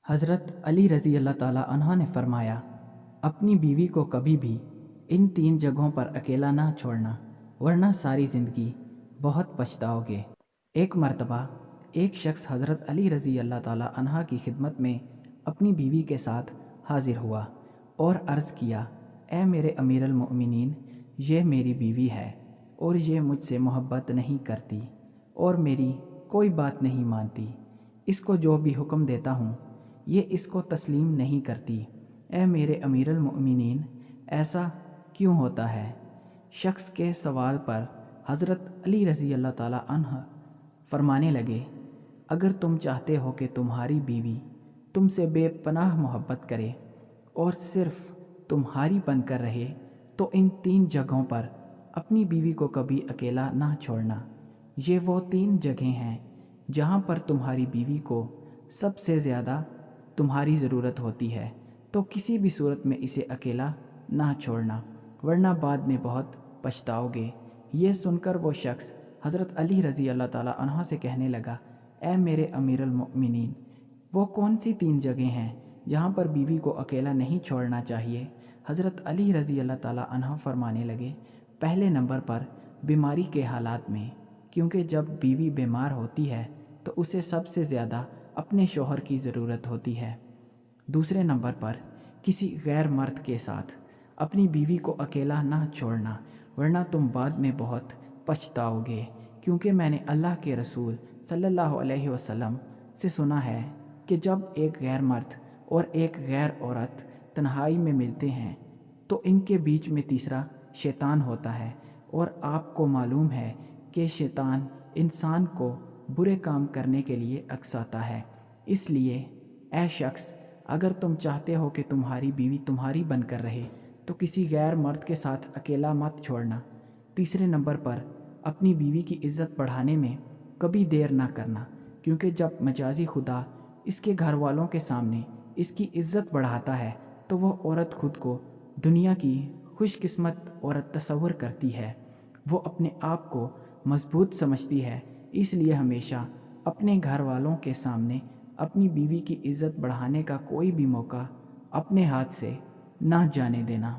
حضرت علی رضی اللہ تعالیٰ عنہ نے فرمایا، اپنی بیوی کو کبھی بھی ان 3 جگہوں پر اکیلا نہ چھوڑنا، ورنہ ساری زندگی بہت پچھتاؤ گے۔ ایک مرتبہ ایک شخص حضرت علی رضی اللہ تعالیٰ عنہ کی خدمت میں اپنی بیوی کے ساتھ حاضر ہوا اور عرض کیا، اے میرے امیر المؤمنین، یہ میری بیوی ہے اور یہ مجھ سے محبت نہیں کرتی اور میری کوئی بات نہیں مانتی۔ اس کو جو بھی حکم دیتا ہوں یہ اس کو تسلیم نہیں کرتی۔ اے میرے امیر المؤمنین، ایسا کیوں ہوتا ہے؟ شخص کے سوال پر حضرت علی رضی اللہ تعالیٰ عنہ فرمانے لگے، اگر تم چاہتے ہو کہ تمہاری بیوی تم سے بے پناہ محبت کرے اور صرف تمہاری بن کر رہے تو ان 3 جگہوں پر اپنی بیوی کو کبھی اکیلا نہ چھوڑنا۔ یہ وہ 3 جگہیں ہیں جہاں پر تمہاری بیوی کو سب سے زیادہ تمہاری ضرورت ہوتی ہے، تو کسی بھی صورت میں اسے اکیلا نہ چھوڑنا، ورنہ بعد میں بہت پچھتاؤ گے۔ یہ سن کر وہ شخص حضرت علی رضی اللہ تعالیٰ عنہ سے کہنے لگا، اے میرے امیر المؤمنین، وہ کون سی 3 جگہیں ہیں جہاں پر بیوی کو اکیلا نہیں چھوڑنا چاہیے؟ حضرت علی رضی اللہ تعالیٰ عنہ فرمانے لگے، پہلے نمبر پر بیماری کے حالات میں، کیونکہ جب بیوی بیمار ہوتی ہے تو اسے سب سے زیادہ اپنے شوہر کی ضرورت ہوتی ہے۔ دوسرے نمبر پر کسی غیر مرد کے ساتھ اپنی بیوی کو اکیلا نہ چھوڑنا، ورنہ تم بعد میں بہت پچھتاؤ گے، کیونکہ میں نے اللہ کے رسول صلی اللہ علیہ وسلم سے سنا ہے کہ جب ایک غیر مرد اور ایک غیر عورت تنہائی میں ملتے ہیں تو ان کے بیچ میں تیسرا شیطان ہوتا ہے، اور آپ کو معلوم ہے کہ شیطان انسان کو برے کام کرنے کے لیے اکساتا ہے۔ اس لیے اے شخص، اگر تم چاہتے ہو کہ تمہاری بیوی تمہاری بن کر رہے تو کسی غیر مرد کے ساتھ اکیلا مت چھوڑنا۔ تیسرے نمبر پر اپنی بیوی کی عزت بڑھانے میں کبھی دیر نہ کرنا، کیونکہ جب مجازی خدا اس کے گھر والوں کے سامنے اس کی عزت بڑھاتا ہے تو وہ عورت خود کو دنیا کی خوش قسمت عورت تصور کرتی ہے، وہ اپنے آپ کو مضبوط سمجھتی ہے۔ اس لیے ہمیشہ اپنے گھر والوں کے سامنے اپنی بیوی کی عزت بڑھانے کا کوئی بھی موقع اپنے ہاتھ سے نہ جانے دینا۔